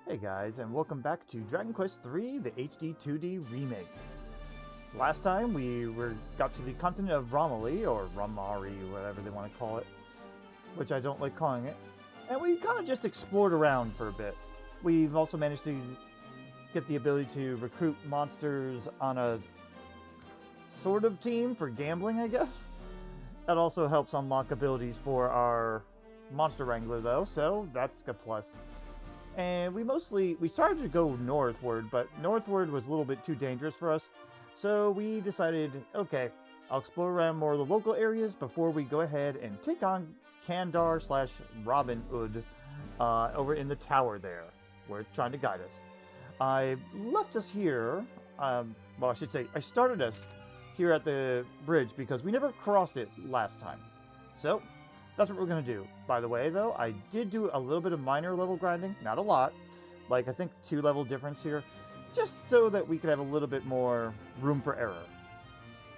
Hey guys, and welcome back to Dragon Quest III, the HD-2D remake. Last time we got to the continent of Romaly, or Romari, whatever they want to call it, which I don't like calling it, and we kind of just explored around for a bit. We've also managed to get the ability to recruit monsters on a sort of team for gambling, I guess. That also helps unlock abilities for our monster wrangler, though, so that's a plus. And we started to go northward, but northward was a little bit too dangerous for us. So we decided, okay, I'll explore around more of the local areas before we go ahead and take on Kandar / Robbin Ood over in the tower there, where it's trying to guide us. I left us here, well, I should say, I started us here at the bridge because we never crossed it last time. So that's what we're going to do. By the way, though, I did do a little bit of minor level grinding. Not a lot. Like, I think 2 level difference here. Just so that we could have a little bit more room for error.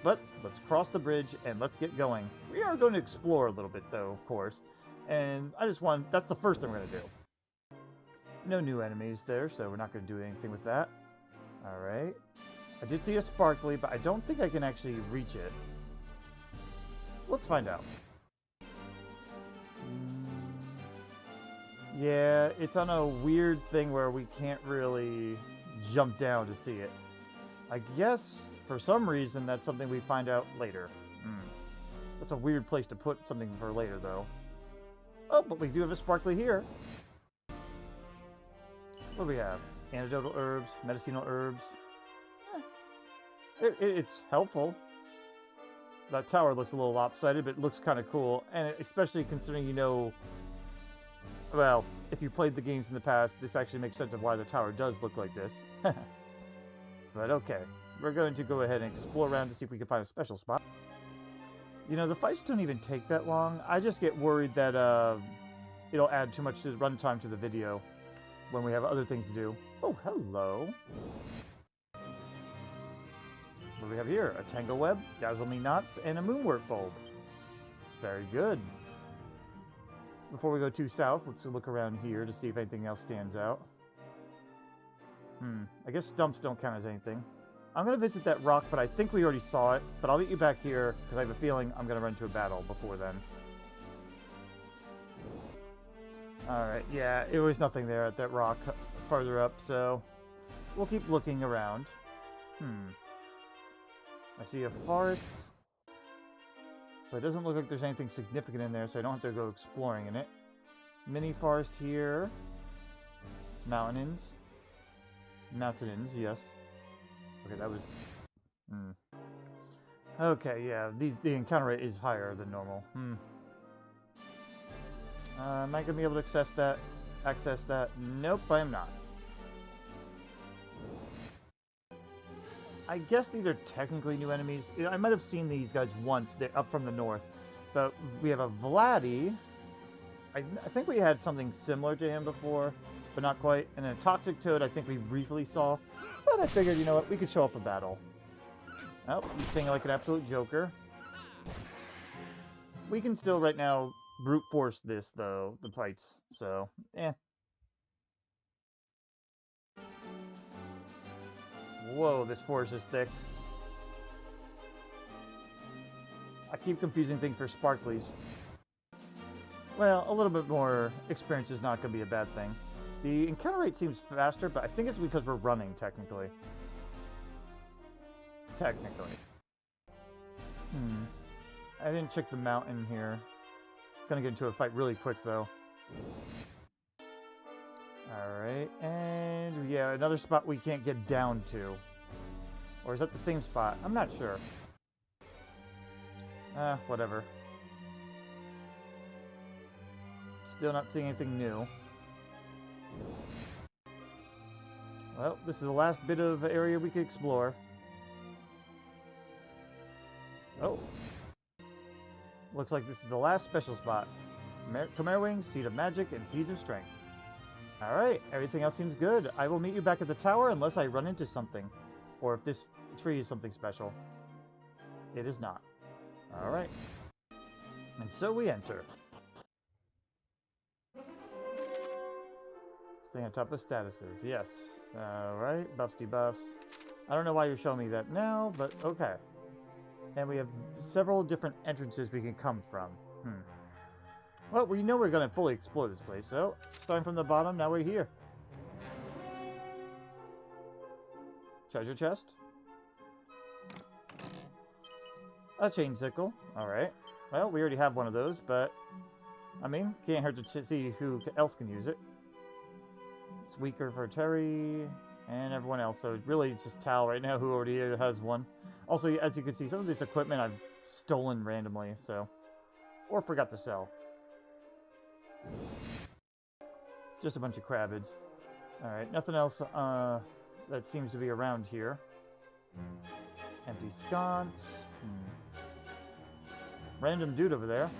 But let's cross the bridge and let's get going. We are going to explore a little bit, though, of course. And that's the first thing we're going to do. No new enemies there, so we're not going to do anything with that. Alright. I did see a sparkly, but I don't think I can actually reach it. Let's find out. Yeah, it's on a weird thing where we can't really jump down to see it. I guess, for some reason, that's something we find out later. That's a weird place to put something for later, though. Oh, but we do have a sparkly here. What do we have? Antidotal herbs, medicinal herbs. It's helpful. That tower looks a little lopsided, but it looks kind of cool. And especially considering, you know... Well, if you played the games in the past, this actually makes sense of why the tower does look like this. But okay, we're going to go ahead and explore around to see if we can find a special spot. You know, the fights don't even take that long. I just get worried that it'll add too much to the runtime to the video when we have other things to do. Oh, hello. What do we have here? A tangle web, dazzle me knots, and a moonwork bulb. Very good. Before we go too south, let's look around here to see if anything else stands out. I guess stumps don't count as anything. I'm going to visit that rock, but I think we already saw it. But I'll meet you back here, because I have a feeling I'm going to run into a battle before then. Alright, yeah, there was nothing there at that rock farther up, so we'll keep looking around. I see a forest. But it doesn't look like there's anything significant in there, so I don't have to go exploring in it. Mini forest here. Mountains. Mountains, yes. Okay, that was... Okay, yeah, the encounter rate is higher than normal. Am I going to be able to access that? Nope, I am not. I guess these are technically new enemies. I might have seen these guys once. They're up from the north. But we have a Vladdy. I think we had something similar to him before, but not quite. And then a Toxic Toad I think we briefly saw. But I figured, you know what, we could show up a battle. Oh, he's singing like an absolute joker. We can still, right now, brute force this, though, the fights. So, Whoa, this forest is thick. I keep confusing things for sparklies. Well, a little bit more experience is not going to be a bad thing. The encounter rate seems faster, but I think it's because we're running, technically. I didn't check the mountain here. Gonna get into a fight really quick, though. Alright, and yeah, another spot we can't get down to. Or is that the same spot? I'm not sure. Whatever. Still not seeing anything new. Well, this is the last bit of area we could explore. Oh. Looks like this is the last special spot. Chimera Wings, Seed of Magic, and Seeds of Strength. Alright, everything else seems good. I will meet you back at the tower unless I run into something. Or if this tree is something special. It is not. Alright. And so we enter. Staying on top of statuses. Yes. Alright. Buffs, debuffs. I don't know why you're showing me that now, but okay. And we have several different entrances we can come from. Well, we know we're going to fully explore this place, so starting from the bottom, now we're here. Treasure chest. A chain sickle. Alright. Well, we already have one of those, but I mean, can't hurt to see who else can use it. It's weaker for Terry and everyone else, so really it's just Tal right now who already has one. Also, as you can see, some of this equipment I've stolen randomly, so... Or forgot to sell. Just a bunch of crabbeds. Alright, nothing else that seems to be around here. Empty sconce. Random dude over there.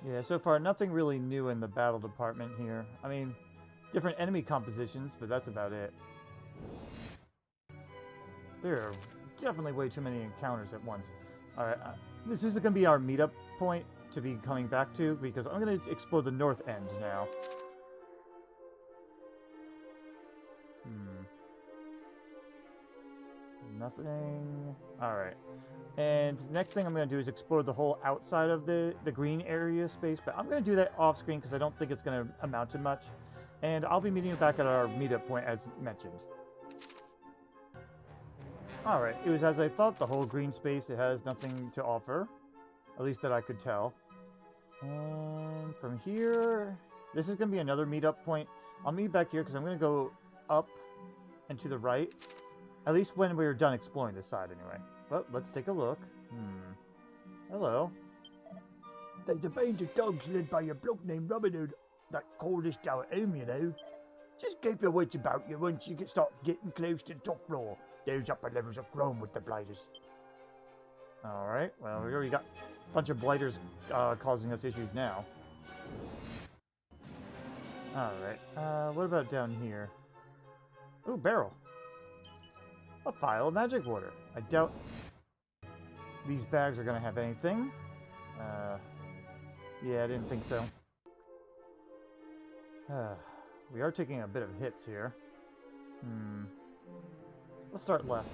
Yeah, so far nothing really new in the battle department here. I mean, different enemy compositions, but that's about it. There are definitely way too many encounters at once. Alright, this is going to be our meetup point to be coming back to, because I'm going to explore the north end now. Nothing. Alright. And next thing I'm going to do is explore the whole outside of the green area space, but I'm going to do that off screen because I don't think it's going to amount to much. And I'll be meeting you back at our meetup point as mentioned. Alright, it was as I thought, the whole green space, it has nothing to offer. At least that I could tell. And from here, this is going to be another meetup point. I'll meet back here because I'm going to go up and to the right. At least when we're done exploring this side anyway. But let's take a look. Hello. There's a band of dogs led by a bloke named Robbin Ood that call this tower home, you know. Just keep your wits about you once you start getting close to the top floor. Those upper levels are grown with the blighters. Alright, well, we already got a bunch of blighters causing us issues now. Alright, what about down here? Ooh, barrel. A vial of magic water. I doubt these bags are going to have anything. Yeah, I didn't think so. We are taking a bit of hits here. Let's start left.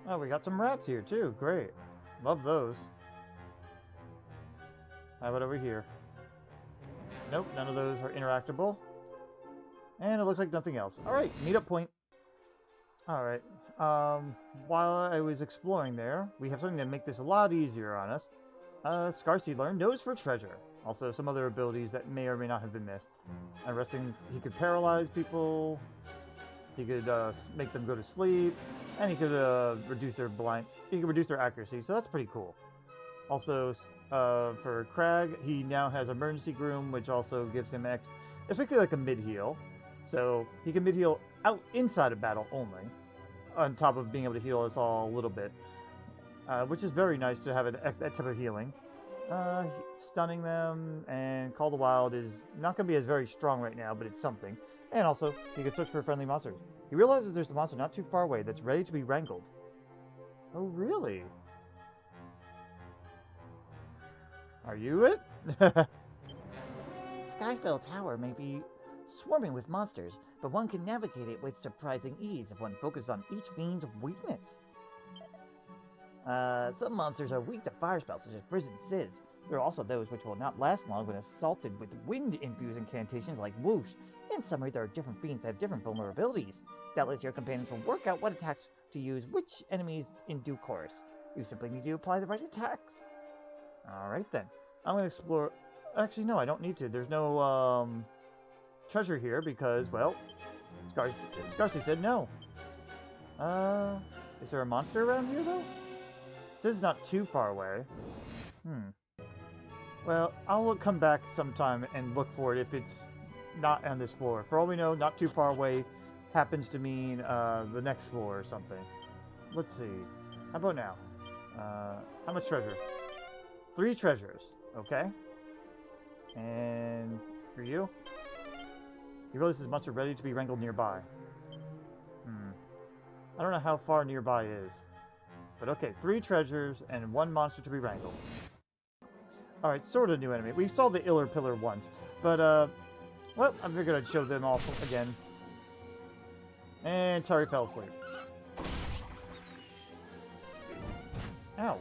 Oh, we got some rats here too. Great. Love those. How about over here? Nope, none of those are interactable. And it looks like nothing else. Alright, meetup point. Alright, while I was exploring there, we have something to make this a lot easier on us. Scarcy learned Nose for Treasure. Also, some other abilities that may or may not have been missed. Resting, he could paralyze people, he could make them go to sleep, and he could reduce their accuracy, so that's pretty cool. Also, for Crag, he now has Emergency Groom, which also gives him it's basically like a mid-heal. So he can mid-heal out inside of battle only, on top of being able to heal us all a little bit, which is very nice to have that type of healing. Stunning them and Call the Wild is not going to be as very strong right now, but it's something. And also, he can search for friendly monsters. He realizes there's a monster not too far away that's ready to be wrangled. Oh, really? Are you it? Skyfell Tower may be swarming with monsters, but one can navigate it with surprising ease if one focuses on each fiend's weakness. Some monsters are weak to fire spells, such as Prison Sizz. There are also those which will not last long when assaulted with wind-infused incantations like Whoosh. In summary, there are different fiends that have different vulnerabilities. Doubtless your companions will work out what attacks to use which enemies in due course. You simply need to apply the right attacks. Alright then. I'm going to explore... Actually, no, I don't need to. There's no, treasure here because, well, Scarcy said no. Is there a monster around here, though? This is not too far away. Well, I'll come back sometime and look for it if it's not on this floor. For all we know, not too far away happens to mean the next floor or something. Let's see. How about now? How much treasure? 3 treasures. Okay. And for you? You realize this monster ready to be wrangled nearby. I don't know how far nearby is. But okay, 3 treasures and 1 monster to be wrangled. Alright, sort of new enemy. We saw the Iller Pillar once, but, well, I figured I'd show them off again. And Tari fell asleep. Ow.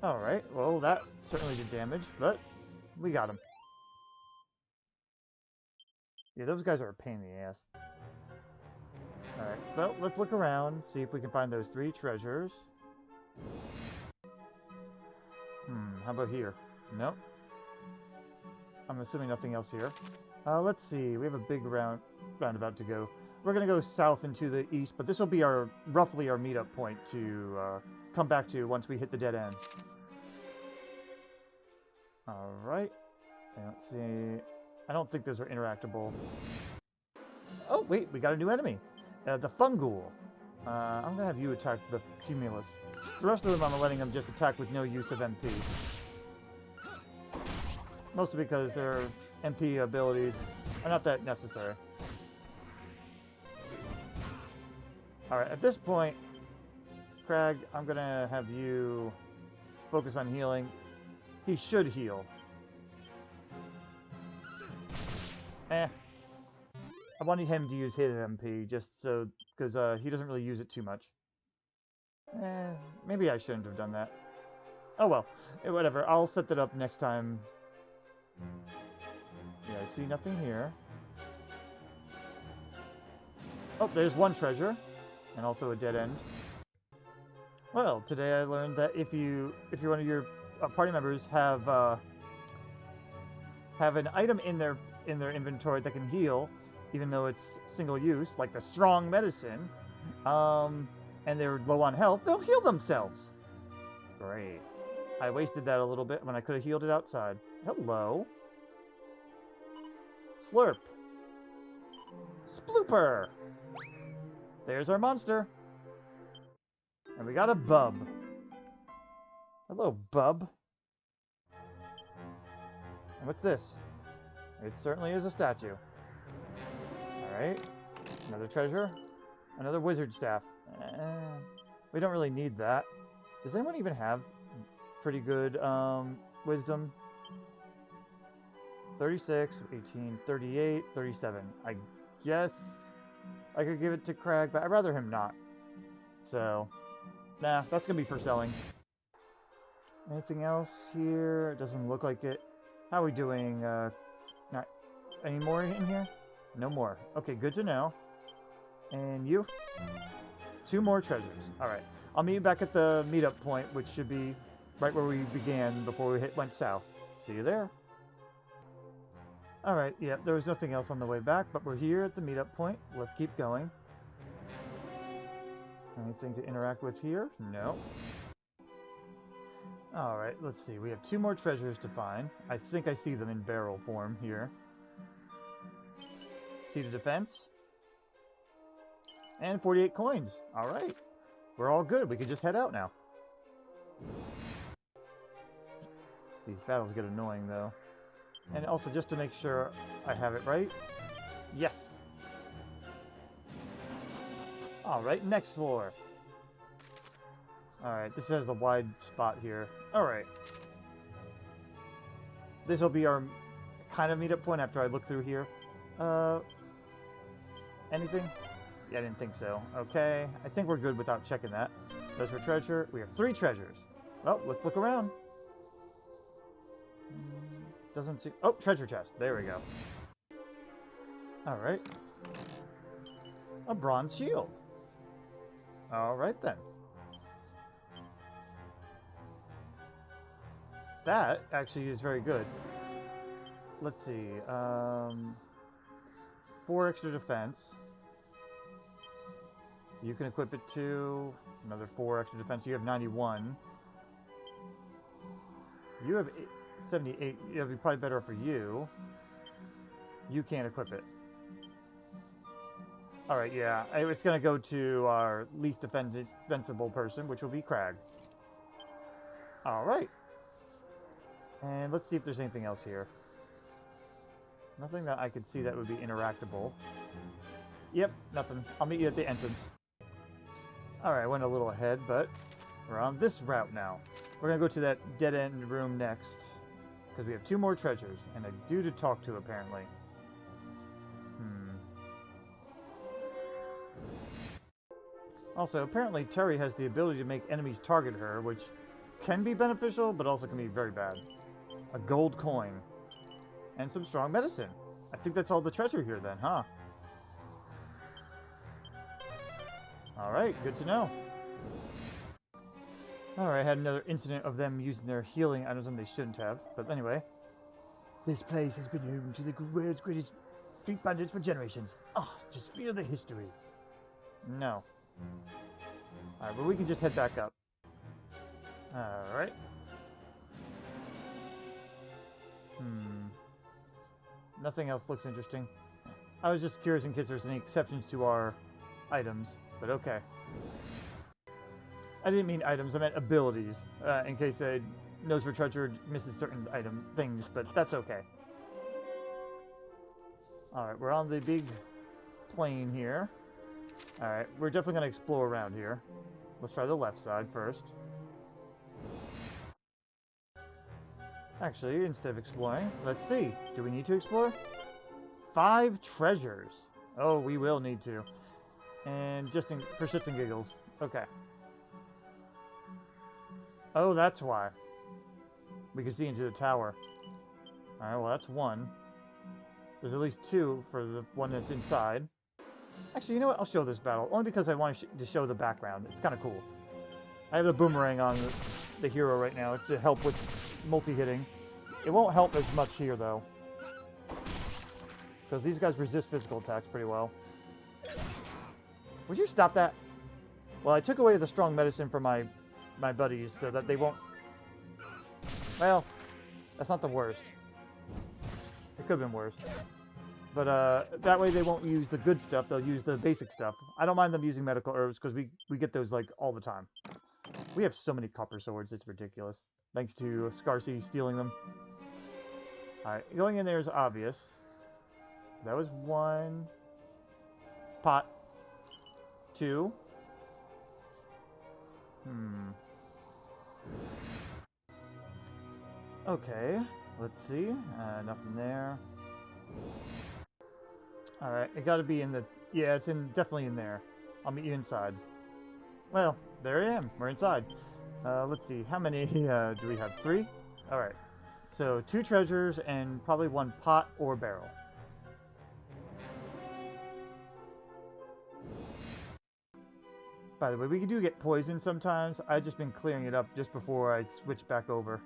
Alright, well, that certainly did damage, but we got him. Yeah, those guys are a pain in the ass. Alright, well, let's look around, see if we can find those 3 treasures. How about here? Nope. I'm assuming nothing else here. Let's see, we have a big roundabout to go. We're gonna go south into the east, but this will be roughly our meetup point to come back to once we hit the dead end. Alright. Let's see. I don't think those are interactable. Oh, wait, we got a new enemy. The Fungool. I'm gonna have you attack the Cumulus. The rest of them, I'm letting them just attack with no use of MP. Mostly because their MP abilities are not that necessary. Alright, at this point, Crag, I'm gonna have you focus on healing. He should heal. I wanted him to use his MP, just so, because he doesn't really use it too much. Maybe I shouldn't have done that. Oh well, whatever, I'll set that up next time. Yeah, I see nothing here. Oh, there's one treasure, and also a dead end. Well, today I learned that if one of your party members have an item in their inventory that can heal, even though it's single use, like the strong medicine, and they're low on health, they'll heal themselves. Great. I wasted that a little bit when I could have healed it outside. Hello. Slurp. Splooper. There's our monster. And we got a bub. Hello, bub. And what's this? It certainly is a statue. Alright. Another treasure. Another wizard staff. We don't really need that. Does anyone even have pretty good wisdom? 36, 18, 38, 37. I guess I could give it to Crag, but I'd rather him not. So, nah, that's going to be for selling. Anything else here? It doesn't look like it. How are we doing? Not any more in here? No more. Okay, good to know. And you? 2 more treasures. Alright. I'll meet you back at the meetup point, which should be right where we began before we went south. See you there. Alright, yeah, there was nothing else on the way back, but we're here at the meetup point. Let's keep going. Anything to interact with here? No. Alright, let's see. We have 2 more treasures to find. I think I see them in barrel form here. Seat of Defense. And 48 coins. Alright. We're all good. We can just head out now. These battles get annoying, though. And also, just to make sure I have it right. Yes. Alright, next floor. Alright, this has a wide spot here. Alright. This will be our kind of meetup point after I look through here. Anything? Yeah, I didn't think so. Okay, I think we're good without checking that. There's our treasure. We have 3 treasures. Well, let's look around. Doesn't see... Oh, treasure chest. There we go. Alright. A bronze shield. Alright then. That actually is very good. Let's see. 4 extra defense. You can equip it to another 4 extra defense. You have 91. You have 78. It'll be probably better for you. You can't equip it. Alright, yeah. It's going to go to our least defensible person, which will be Crag. Alright. And let's see if there's anything else here. Nothing that I could see that would be interactable. Yep, nothing. I'll meet you at the entrance. Alright, I went a little ahead, but We're on this route now. We're gonna go to that dead-end room next. Because we have 2 more treasures, and a dude to talk to, apparently. Also, apparently Terry has the ability to make enemies target her, which can be beneficial, but also can be very bad. A gold coin. And some strong medicine. I think that's all the treasure here then, huh? Alright, good to know. Alright, I had another incident of them using their healing items when they shouldn't have. But anyway. This place has been home to the world's greatest street bandits for generations. Ah, just feel the history. No. Alright, but we can just head back up. Alright. Nothing else looks interesting. I was just curious in case there's any exceptions to our items, but okay. I didn't mean items, I meant abilities, in case a nose for treasure misses certain things, but that's okay. Alright, we're on the big plain here. Alright, we're definitely going to explore around here. Let's try the left side first. Actually, instead of exploring, let's see. Do we need to explore? 5 treasures. Oh, we will need to. And just for shits and giggles. Okay. Oh, that's why. We can see into the tower. Alright, well that's 1. There's at least 2 for the one that's inside. Actually, you know what? I'll show this battle. Only because I want to show the background. It's kind of cool. I have the boomerang on the hero right now to help with multi-hitting. It won't help as much here, though. Because these guys resist physical attacks pretty well. Would you stop that? Well, I took away the strong medicine from my buddies so that they won't... Well, that's not the worst. It could have been worse. But that way they won't use the good stuff, they'll use the basic stuff. I don't mind them using medical herbs because we get those like all the time. We have so many copper swords, it's ridiculous. Thanks to Scarcy stealing them. Alright, going in there is obvious. That was 1. Pot. 2. Okay, let's see. Nothing there. Alright, it gotta be in the... Yeah, it's definitely in there. I'll meet you inside. Well, there I am. We're inside. Let's see. How many do we have? 3? Alright. So, 2 treasures and probably 1 pot or barrel. By the way, we do get poisoned sometimes. I've just been clearing it up just before I switch back over.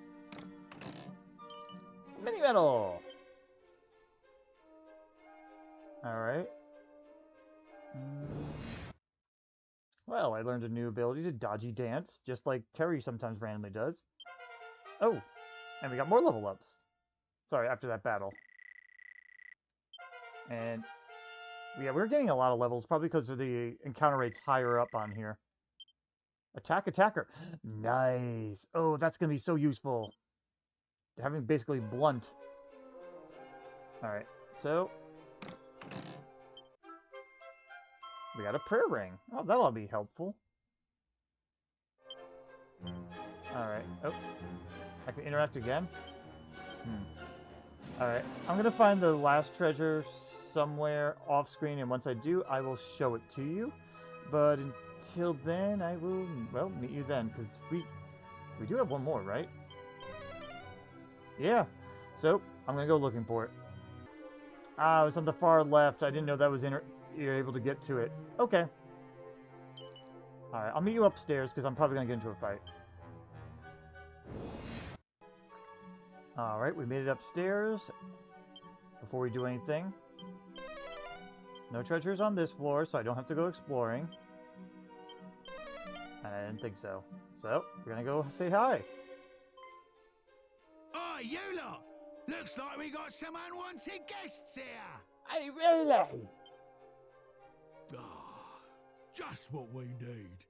Mini medal! Alright. Well, I learned a new ability to dodgy dance, just like Terry sometimes randomly does. Oh, and we got more level ups. Sorry, after that battle. And yeah, we're getting a lot of levels, probably because of the encounter rates higher up on here. Attack attacker. Nice. Oh, that's going to be so useful. Having basically blunt. Alright, so... we got a prayer ring. Oh, that'll be helpful. Alright. Oh. I can interact again? Alright. I'm going to find the last treasure somewhere off screen, and once I do, I will show it to you. But until then, I will, well, meet you then, because we do have 1 more, right? Yeah. So, I'm going to go looking for it. Ah, it was on the far left. I didn't know that was you're able to get to it. Okay. Alright, I'll meet you upstairs because I'm probably going to get into a fight. Alright, we made it upstairs. Before we do anything. No treasures on this floor, so I don't have to go exploring. And I didn't think so. So, we're going to go say hi. Oi, you lot! Looks like we got some unwanted guests here! Hey, really? Ah, just what we need.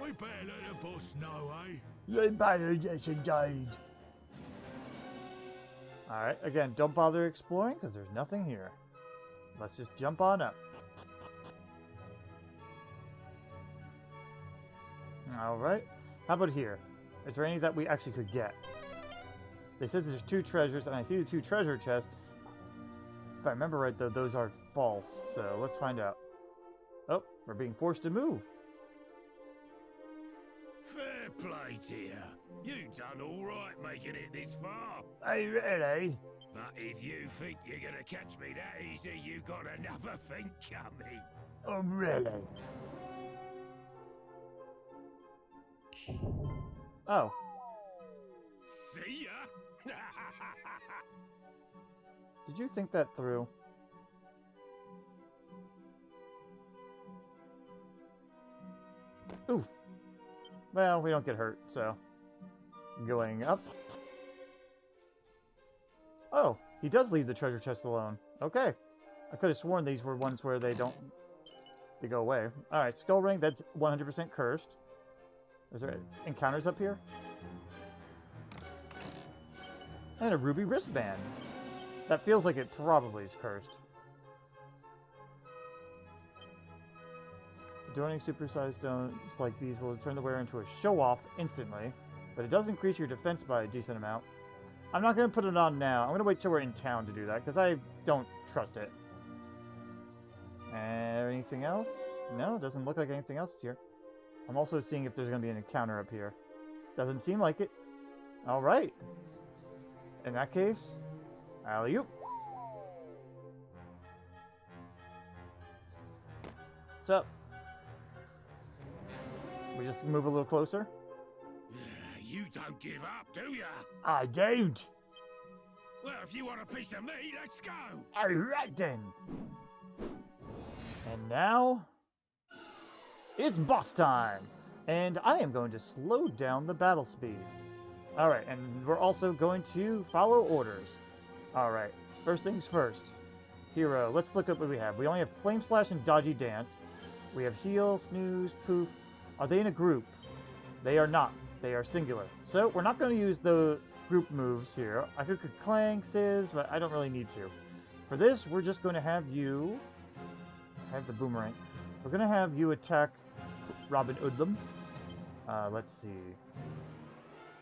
We better let the boss know, eh? You better, yes indeed. Alright, again, don't bother exploring because there's nothing here. Let's just jump on up. Alright, How about here? Is there any that we actually could get? They said there's 2 treasures, and I see the 2 treasure chests. If I remember right, though, those are false. So let's find out. Oh, we're being forced to move. Fair play, dear. You done all right making it this far. Hey, really? But if you think you're gonna catch me that easy, you got another thing coming. Oh, really? Oh. See ya? Did you think that through? Oof. Well, we don't get hurt, so... Going up. Oh, he does leave the treasure chest alone. Okay. I could have sworn these were ones where they don't... They go away. Alright, skull ring, that's 100% cursed. Is there encounters up here? And a ruby wristband. That feels like it probably is cursed. Adorning supersized stones like these will turn the wearer into a show-off instantly, but it does increase your defense by a decent amount. I'm not going to put it on now. I'm going to wait till we're in town to do that, because I don't trust it. Anything else? No, it doesn't look like anything else is here. I'm also seeing if there's going to be an encounter up here. Doesn't seem like it. Alright. In that case, alley-oop. What's up? We just move a little closer? You don't give up, do ya? I don't. Well, if you want a piece of me, let's go. All right then. And now... It's boss time! And I am going to slow down the battle speed. Alright, and we're also going to follow orders. Alright, first things first. Hero, let's look at what we have. We only have Flame Slash and Dodgy Dance. We have Heal, Snooze, Poof. Are they in a group? They are not. They are singular. So, we're not going to use the group moves here. I could Clang, Sizz, but I don't really need to. For this, we're just going to have you... have the boomerang. We're going to have you attack Robbin Ood. Let's see.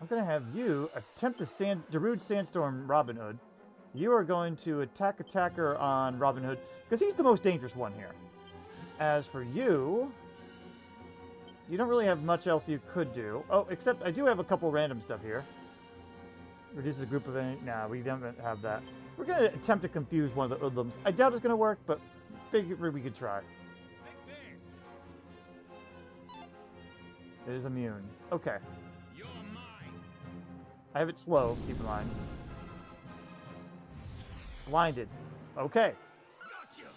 I'm going to have you attempt to Darude Sandstorm Robbin Ood. You are going to attacker on Robbin Hood, because he's the most dangerous one here. As for you, you don't really have much else you could do. Oh, except I do have a couple random stuff here. Reduces a group of any... Nah, we don't have that. We're going to attempt to confuse one of the Oodlums. I doubt it's going to work, but figure we could try. It is immune. Okay. You're mine. I have it slow, keep in mind. Blinded. Okay. Gotcha.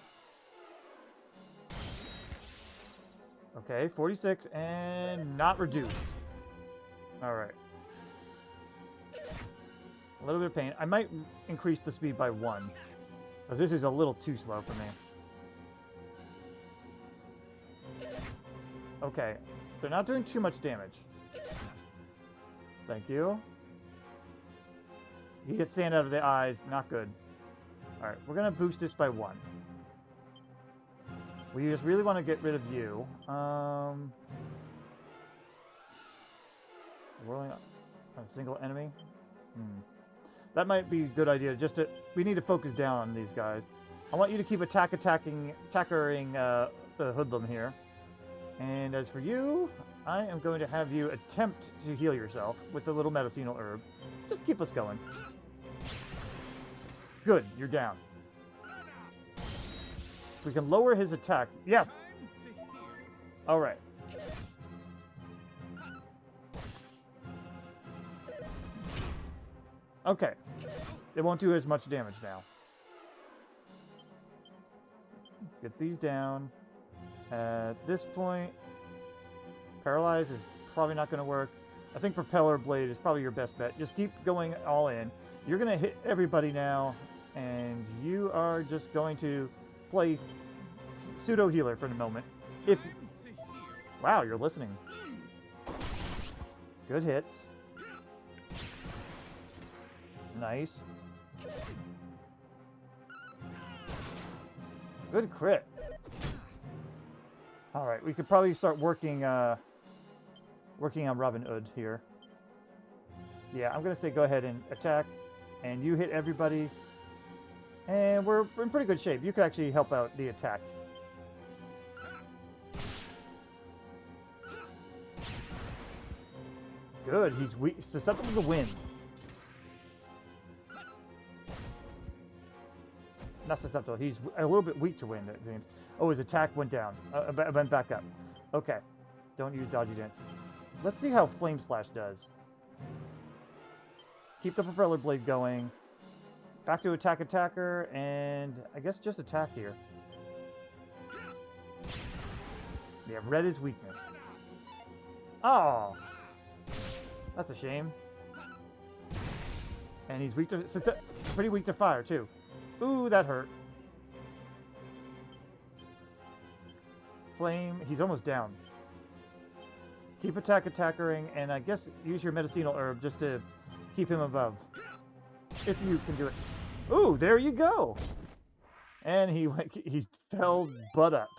Okay, 46 and not reduced. Alright. A little bit of pain. I might increase the speed by 1. Because this is a little too slow for me. Okay. They're not doing too much damage. Thank you. You get sand out of the eyes. Not good. Alright, we're going to boost this by 1. We just really want to get rid of you. Rolling on a single enemy? That might be a good idea. Just to... We need to focus down on these guys. I want you to keep attackering the hoodlum here. And as for you, I am going to have you attempt to heal yourself with the little medicinal herb. Just keep us going. Good, you're down. We can lower his attack. Yes! Alright. Okay. It won't do as much damage now. Get these down. At this point, Paralyze is probably not going to work. I think Propeller Blade is probably your best bet. Just keep going all in. You're going to hit everybody now, and you are just going to play pseudo healer for the moment. If wow, you're listening. Good hits. Nice. Good crit. Alright, we could probably start working working on Robbin Ood here. Yeah, I'm going to say go ahead and attack. And you hit everybody. And we're in pretty good shape. You could actually help out the attack. Good. He's weak, susceptible to wind. Not susceptible. He's a little bit weak to wind, it seems. Oh, his attack went down. Went back up. Okay. Don't use dodgy dance. Let's see how Flame Slash does. Keep the propeller blade going. Back to attack attacker, and I guess just attack here. Yeah, red is weakness. Oh! That's a shame. And he's weak to... pretty weak to fire, too. Ooh, that hurt. Flame, he's almost down. Keep attackering, and I guess use your medicinal herb just to keep him above. If you can do it. Ooh, there you go! And he fell butt up.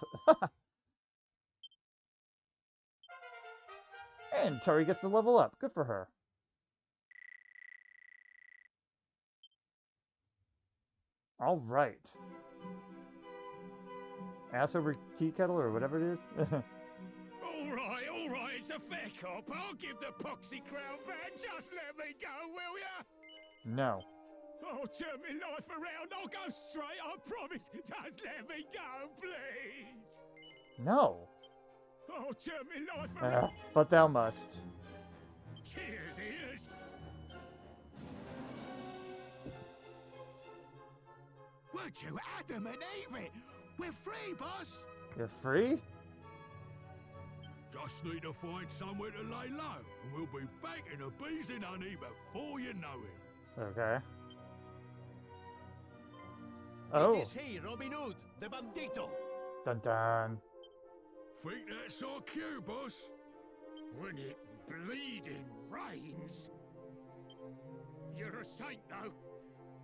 And Tari gets to level up. Good for her. All right. Ass over tea kettle or whatever it is. All right, it's a fair cop. I'll give the poxy crown back. Just let me go, will ya? No. I'll turn my life around. I'll go straight, I promise. Just let me go, please. No. I'll turn my life around. But thou must. Cheers, ears. Would you Adam and Eve it? We're free, boss. You're free? Just need to find somewhere to lay low, and we'll be back in a bees and honey before you know it. Okay. Oh. It is he, Robbin Ood, the bandito. Dun dun. Think that's our cue, boss? When it bleeding rains. You're a saint, though.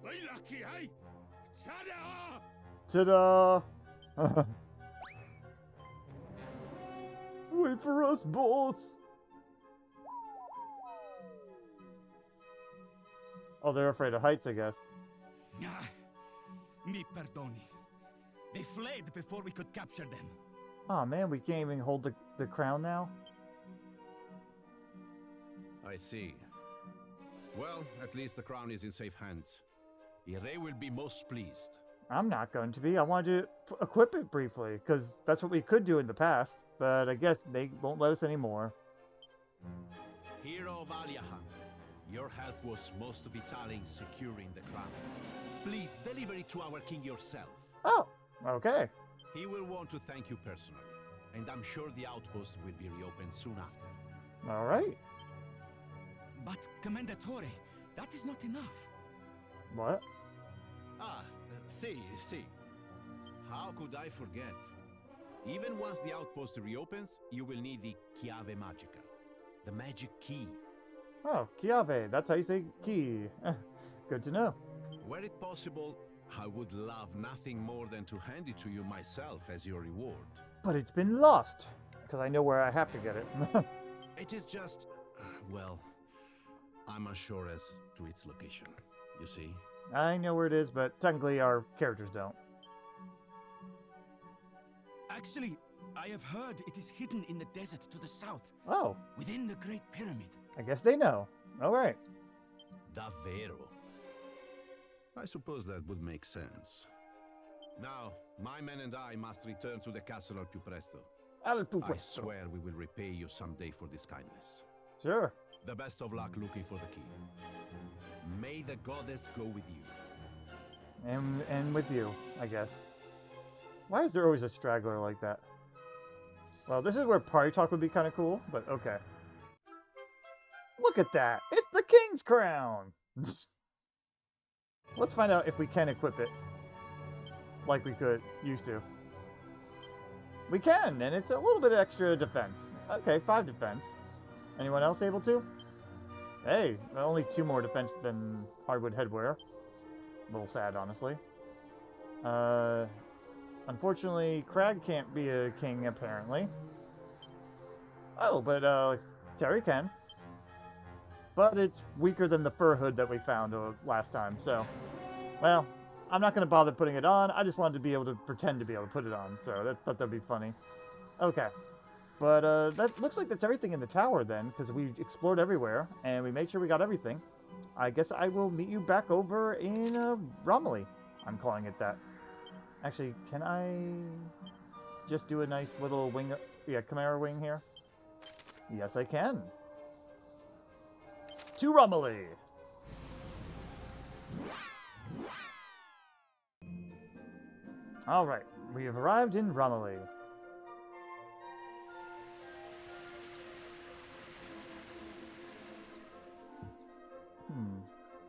Be lucky, eh? Ta-da! Ta-da! Wait for us, boss! Oh, they're afraid of heights, I guess. Nah, mi perdoni. They fled before we could capture them. Aw, man, we can't even hold the crown now? I see. Well, at least the crown is in safe hands. Ire will be most pleased. I'm not going to be. I wanted to equip it briefly, because that's what we could do in the past. But I guess they won't let us anymore. Hero of Aliahan, your help was most vital in securing the crown. Please deliver it to our king yourself. Oh, okay. He will want to thank you personally, and I'm sure the outpost will be reopened soon after. All right. But, Commendatore, that is not enough. What? See. How could I forget? Even once the outpost reopens, you will need the Chiave Magica, the magic key. Oh, Chiave. That's how you say key. Good to know. Were it possible, I would love nothing more than to hand it to you myself as your reward. But it's been lost, because I know where I have to get it. It is just, well, I'm unsure as to its location, you see. I know where it is, but technically our characters don't. Actually, I have heard it is hidden in the desert to the south. Oh. Within the Great Pyramid. I guess they know. All right. Davvero. I suppose that would make sense. Now, my men and I must return to the castle al più presto. Al più I presto. swear we will repay you someday for this kindness. Sure. The best of luck looking for the key. May the goddess go with you. And with you, I guess. Why is there always a straggler like that? Well, this is where party talk would be kind of cool, but okay. Look at that! It's the king's crown! Let's find out if we can equip it. Like we used to. We can, and it's a little bit extra defense. Okay, 5 defense. Anyone else able to? Hey, only 2 more defense than hardwood headwear. A little sad, honestly. Unfortunately, Crag can't be a king, apparently. Oh, but, Terry can. But it's weaker than the fur hood that we found last time, so... Well, I'm not going to bother putting it on. I just wanted to be able to pretend to be able to put it on, so I thought that'd be funny. Okay. But that looks like that's everything in the tower then, because we explored everywhere, and we made sure we got everything. I guess I will meet you back over in Romaly. I'm calling it that. Actually, can I just do a nice little wing, Chimera wing here? Yes, I can. To Romaly! Alright, we have arrived in Romaly.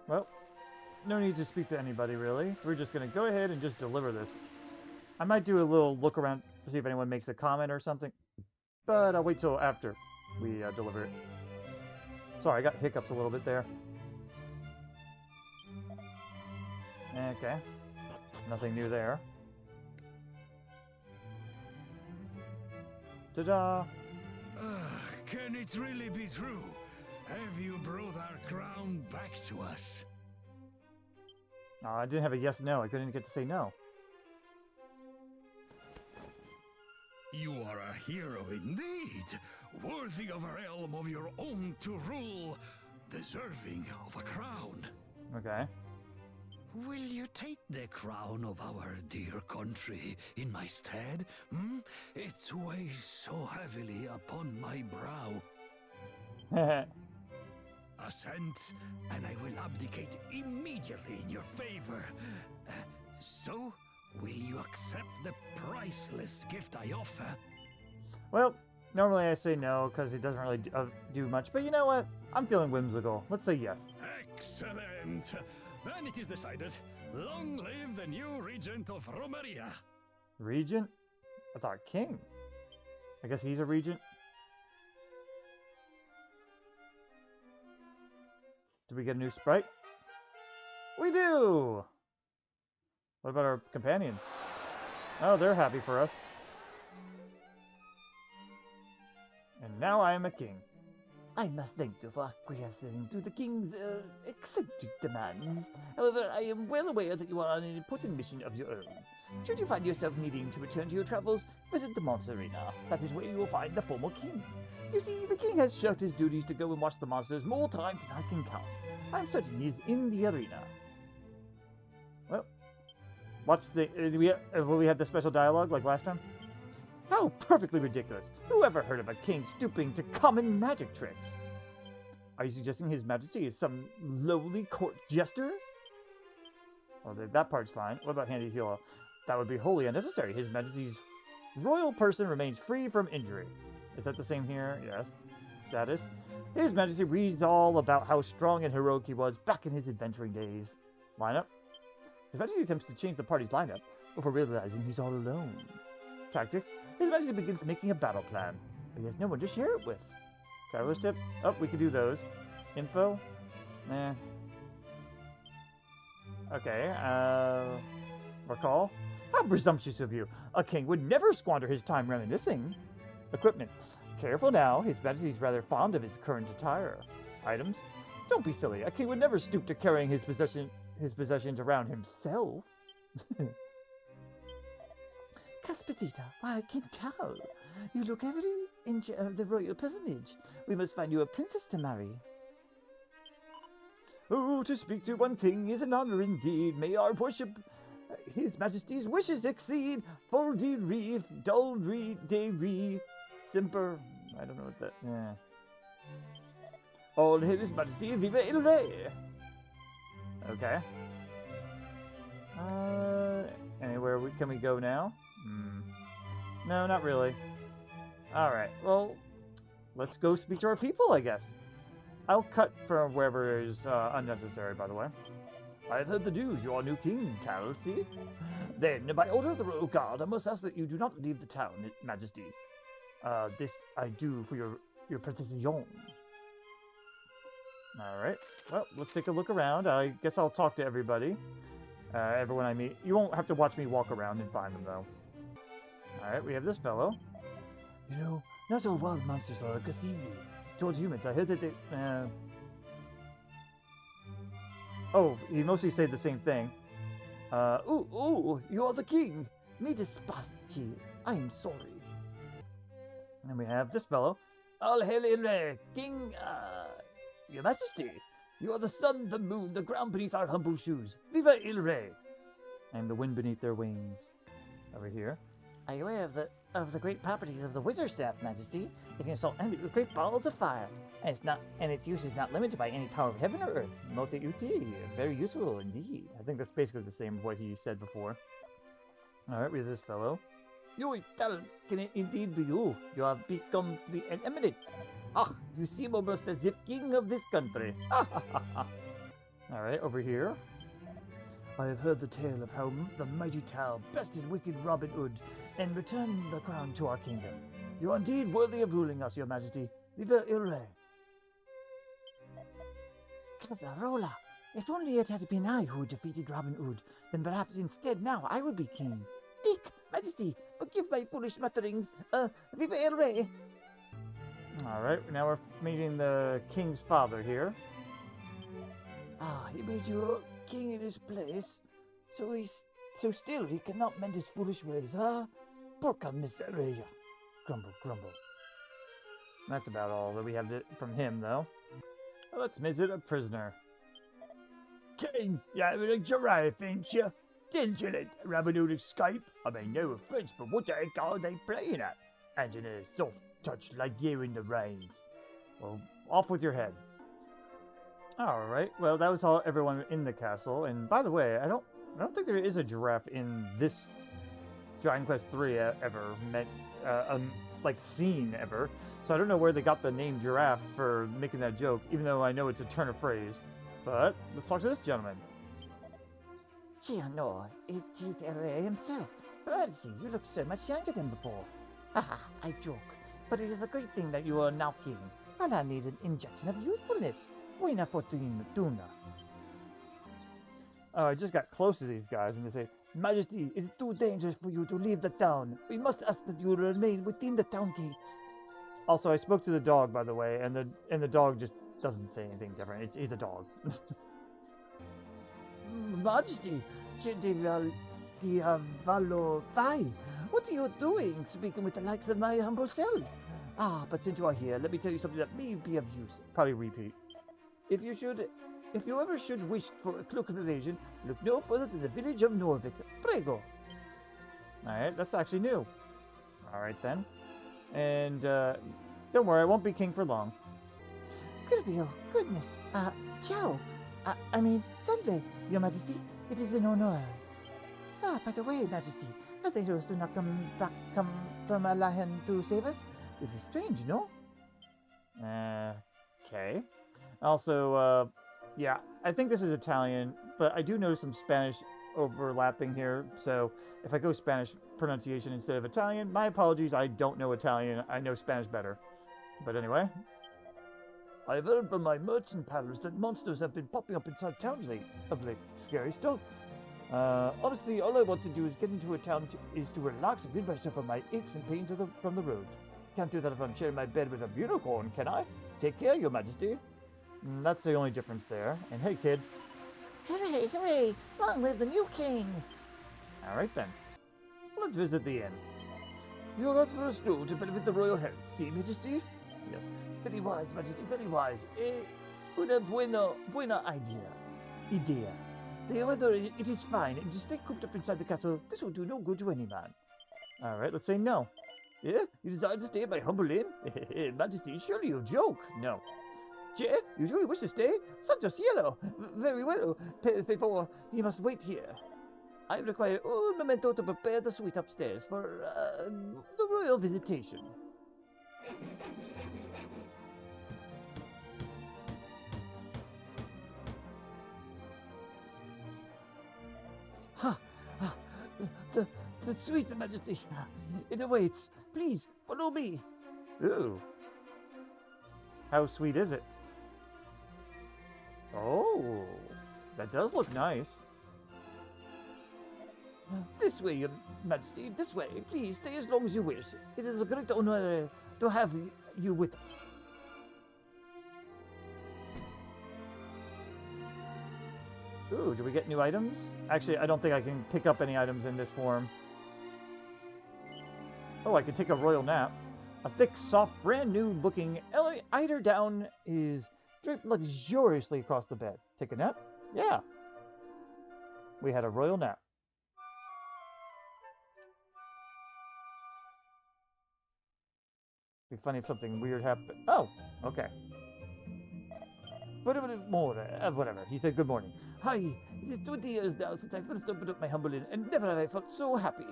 Well, no need to speak to anybody, really. We're just going to go ahead and just deliver this. I might do a little look around to see if anyone makes a comment or something, but I'll wait till after we deliver it. Sorry, I got hiccups a little bit there. Okay. Nothing new there. Ta-da! Can it really be true? Have you brought our crown back to us? I didn't have a yes-no. I couldn't get to say no. You are a hero indeed, worthy of a realm of your own to rule, deserving of a crown. Okay. Will you take the crown of our dear country in my stead? It weighs so heavily upon my brow. Assent, and I will abdicate immediately in your favor. So, will you accept the priceless gift I offer? Well, normally I say no, because it doesn't really do much, but you know what? I'm feeling whimsical. Let's say yes. Excellent! Then it is decided. Long live the new regent of Romaria. Regent? I thought king. I guess he's a regent. Do we get a new sprite? We do! What about our companions? Oh, they're happy for us. And now I am a king. I must thank you for acquiescing to the king's eccentric demands. However, I am well aware that you are on an important mission of your own. Should you find yourself needing to return to your travels, visit the monster arena. That is where you will find the former king. You see, the king has shirked his duties to go and watch the monsters more times than I can count. I'm certain he is in the arena. Well, what's the... will we have the special dialogue like last time? How perfectly ridiculous! Who ever heard of a king stooping to common magic tricks? Are you suggesting His Majesty is some lowly court jester? Well, that part's fine. What about Handy Hilo? That would be wholly unnecessary. His Majesty's royal person remains free from injury. Is that the same here? Yes. Status. His Majesty reads all about how strong and heroic he was back in his adventuring days. Lineup. His Majesty attempts to change the party's lineup before realizing he's all alone. Tactics. His Majesty begins making a battle plan, but he has no one to share it with. Traveler's tips. Oh, we could do those. Info. Nah. Okay, recall. How presumptuous of you! A king would never squander his time reminiscing. Equipment. Careful now, His Majesty's rather fond of his current attire. Items. Don't be silly, a king would never stoop to carrying his possessions around himself. Casperita, I can tell. You look every inch of the royal personage. We must find you a princess to marry. Oh, to speak to one king is an honor indeed. May our worship His Majesty's wishes exceed. Full de re, dull re, de re, simper. I don't know what that. Yeah. All His Majesty, viva il re. Okay. Anywhere can we go now? No, not really. Alright, well, let's go speak to our people, I guess. I'll cut from wherever is unnecessary, by the way. I've heard the news, you are new king, Talcy. Then, by order of the royal guard, I must ask that you do not leave the town, Majesty. This I do for your protection. Alright, well, let's take a look around. I guess I'll talk to everybody. Everyone I meet. You won't have to watch me walk around and find them, though. Alright, we have this fellow. You know, not all wild monsters are aggressive. towards humans. I heard that they... Oh, he mostly said the same thing. Ooh, you're the king. Me despasti. I'm sorry. And we have this fellow. All hail Ilre, King, Your Majesty. You are the sun, the moon, the ground beneath our humble shoes. Viva Ilre! And the wind beneath their wings. Over here. Are you aware of the great properties of the wizard staff, Majesty? It can assault enemies with great balls of fire, and its use is not limited by any power of heaven or earth. Multi-UT, very useful indeed. I think that's basically the same as what he said before. Alright, we have this fellow. Your talent can it indeed be you. You have become the eminent. Ah, you seem almost as if king of this country. Alright, over here. I have heard the tale of how the mighty Tal bested wicked Robbin Ood and returned the crown to our kingdom. You are indeed worthy of ruling us, Your Majesty. Viva Ilre! Casarola! If only it had been I who defeated Robbin Ood, then perhaps instead now I would be king. Eek, Majesty, forgive my foolish mutterings. Viva Ilre! Alright, now we're meeting the king's father here. Ah, he made you king in his place, so still he cannot mend his foolish ways, huh? Porca miseria. Grumble, grumble. That's about all that we have from him, though. Well, let's visit a prisoner. King, you're having a giraffe, ain't you? Didn't you let Robbin Ood escape? I mean, no offense, but what the heck are they playing at? And in a soft touch like you in the reins. Well, off with your head. Alright, well, that was all everyone in the castle. And by the way, I don't think there is a giraffe in this Dragon Quest 3 ever meant, like, scene ever. So I don't know where they got the name giraffe for making that joke, even though I know it's a turn of phrase. But let's talk to this gentleman. Gee, no, it is Ilre himself. Percy, you look so much younger than before. Haha, I joke. But it is a great thing that you are now king. All I need is an injection of usefulness. Buena fortuna. I just got close to these guys and they say, Majesty, it is too dangerous for you to leave the town. We must ask that you remain within the town gates. Also, I spoke to the dog, by the way, and the dog just doesn't say anything different. He's a dog. Majesty, what are you doing, speaking with the likes of my humble self? Ah, but since you are here, let me tell you something that may be of use. Probably repeat. If you ever should wish for a cloak of evasion, look no further than the village of Norvik. Prego. Alright, that's actually new. Alright then. And, don't worry, I won't be king for long. Curbio, goodness. Ciao. I mean, salve, Your Majesty. It is an honor. Ah, by the way, Majesty, as the heroes do not come from Alahan to save us. This is strange, no? Okay. Also, yeah, I think this is Italian, but I do notice some Spanish overlapping here, so if I go Spanish pronunciation instead of Italian, my apologies, I don't know Italian, I know Spanish better. But anyway. I've heard from my merchant pals that monsters have been popping up inside towns of late. Scary stuff. Honestly, all I want to do is get into a town is to relax and rid myself of my aches and pains from the road. Can't do that if I'm sharing my bed with a unicorn, can I? Take care, Your Majesty. That's the only difference there. And hey, kid. Hooray, hooray! Long live the new king! Alright then. Let's visit the inn. You're out for a stroll to benefit the royal health, see, Majesty? Yes. Very wise, Majesty, very wise. Una buena idea. The weather, it is fine, and to stay cooped up inside the castle, this will do no good to any man. Alright, let's say no. Yeah? You desire to stay at my humble inn? Majesty, surely you joke. No. Che, you truly wish to stay? Santo cielo! Very well. Before, you must wait here. I require un momento to prepare the suite upstairs for, the royal visitation. The suite, Majesty. It awaits. Please, follow me. Ooh. How sweet is it? Oh, that does look nice. This way, Your Majesty, this way. Please, stay as long as you wish. It is a great honor to have you with us. Ooh, do we get new items? Actually, I don't think I can pick up any items in this form. Oh, I can take a royal nap. A thick, soft, brand new looking eider down is draped luxuriously across the bed. Take a nap? Yeah. We had a royal nap. Be funny if something weird happened. Oh, okay. Whatever. He said good morning. Hi, it is 20 years now since I first opened up my humble inn, and never have I felt so happy.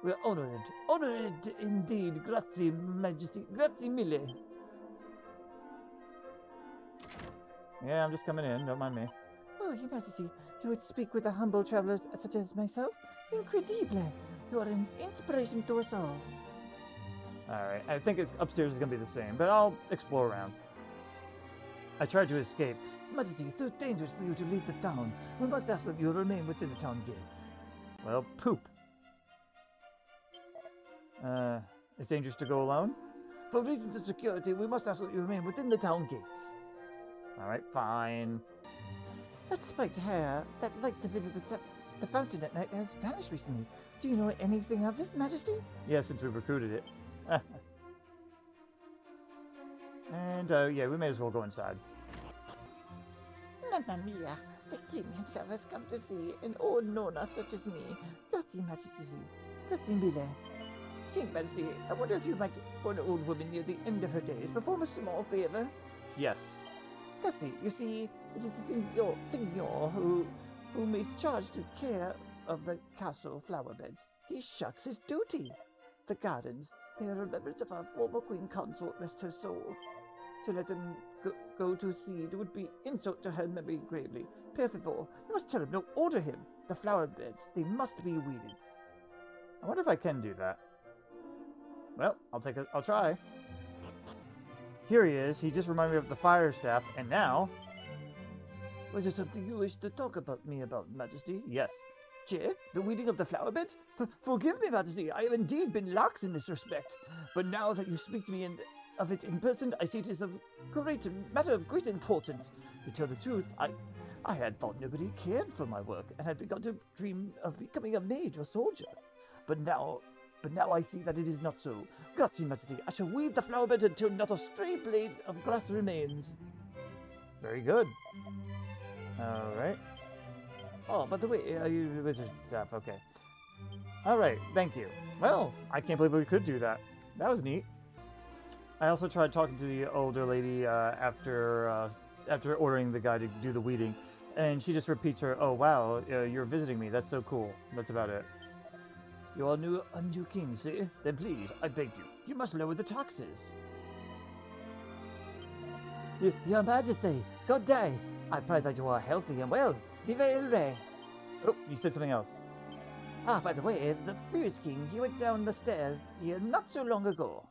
We are honored indeed. Grazie, Majesty. Grazie mille. Yeah, I'm just coming in. Don't mind me. Oh, Your Majesty, you would speak with the humble travelers such as myself? Incredible! You are an inspiration to us all. Alright, I think it's upstairs is going to be the same, but I'll explore around. I tried to escape. Majesty, it is dangerous for you to leave the town. We must ask that you remain within the town gates. Well, poop. It's dangerous to go alone? For reasons of security, we must ask that you remain within the town gates. Alright, fine. That spiked hair that liked to visit the fountain at night has vanished recently. Do you know anything of this, Majesty? Yeah, since we recruited it. And, yeah, we may as well go inside. Mamma mia, the king himself has come to see an old nonna such as me. Grazie, Majesty. Grazie mille. King Majesty, I wonder if you might, for an old woman near the end of her days, perform a small favor? Yes. Grazie, you see, it is the signor whom is charged to care of the castle flower beds. He shucks his duty. The gardens, they are remembrance of our former queen consort, rest her soul. To let them go to seed would be insult to her memory gravely. Per favor, you must tell him, no, order him. The flower beds, they must be weeded. I wonder if I can do that. Well, I'll try. Here he is. He just reminded me of the fire staff, and now... Was there something you wish to talk about me about, Majesty? Yes. Chair, the weeding of the flower beds? Forgive me, Majesty, I have indeed been lax in this respect. But now that you speak to me of it in person, I see it is a matter of great importance. To tell the truth, I had thought nobody cared for my work, and had begun to dream of becoming a mage or soldier. But now I see that it is not so. Grazie, Majesty. I shall weed the flower bed until not a stray blade of grass remains. Very good. Alright. Oh, by the way, you wizard Staff, okay. Alright, thank you. Well, I can't believe we could do that. That was neat. I also tried talking to the older lady after ordering the guy to do the weeding, and she just repeats her, "Oh wow, you're visiting me. That's so cool." That's about it. You are a new king, sir? Then please, I beg you must lower the taxes. Your Majesty, good day. I pray that you are healthy and well. Vive il re. Oh, you said something else. Ah, by the way, the previous king, he went down the stairs here not so long ago.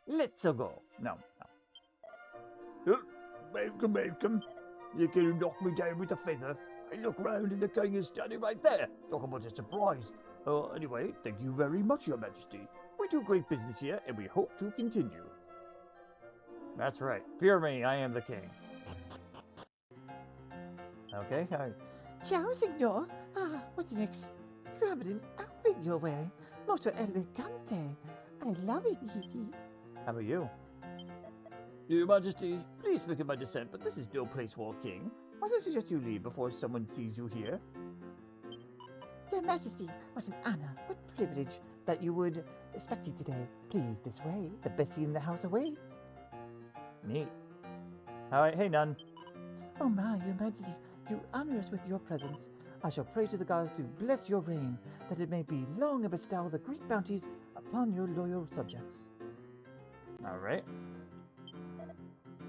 Let's go. No. Welcome. You can knock me down with a feather. I look round and the king is standing right there. Talk about a surprise. Anyway, thank you very much, Your Majesty. We do great business here, and we hope to continue. That's right. Fear me, I am the king. Okay, Ciao, signor. Ah, what's next? Extravagant outfit you're wearing. Molto elegante. I love it, How about you? Your Majesty, please forgive my dissent, but this is no place for a king. Might I suggest you leave before someone sees you here? Your Majesty, what an honor, what privilege that you would expect me today. Please, this way. The best seat in the house awaits. Neat. Alright, hey, nun. Oh my, Your Majesty, you honor us with your presence. I shall pray to the gods to bless your reign, that it may be long and bestow the great bounties upon your loyal subjects. Alright.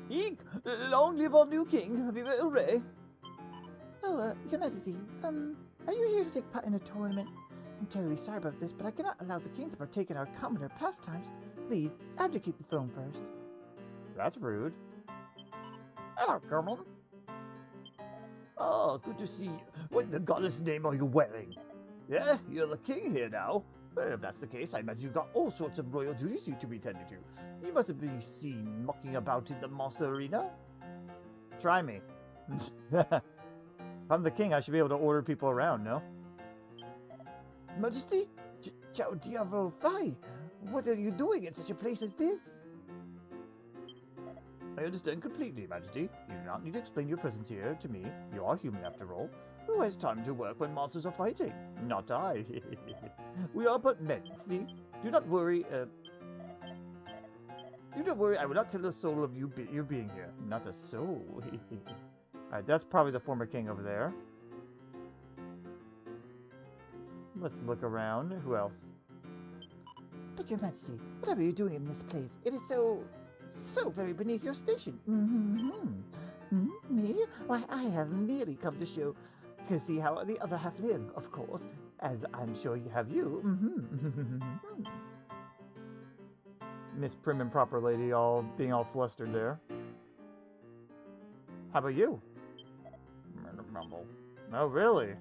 Eek! Long live our new king, Vive il re! Oh, Your Majesty, are you here to take part in a tournament? I'm terribly sorry about this, but I cannot allow the king to partake in our commoner pastimes. Please, abdicate the throne first. That's rude. Hello, Kermit. Oh, good to see you. What in the goddess name are you wearing? Yeah, you're the king here now. Well, if that's the case, I imagine you've got all sorts of royal duties you to be tended to. You mustn't be seen mucking about in the monster arena. Try me. If I'm the king, I should be able to order people around, no? Majesty? Ciao diavolo fai! What are you doing in such a place as this? I understand completely, Majesty. You do not need to explain your presence here to me. You are human after all. Who has time to work when monsters are fighting? Not I. We are but men, see? Do not worry, I will not tell a soul of you being here. Not a soul. Alright, that's probably the former king over there. Let's look around. Who else? But your majesty, what are you doing in this place? It is so very beneath your station. Me? Why, I have merely come to see how the other half live, of course, as I'm sure you have you. Miss Prim and Proper Lady being all flustered there. How about you? Oh, really?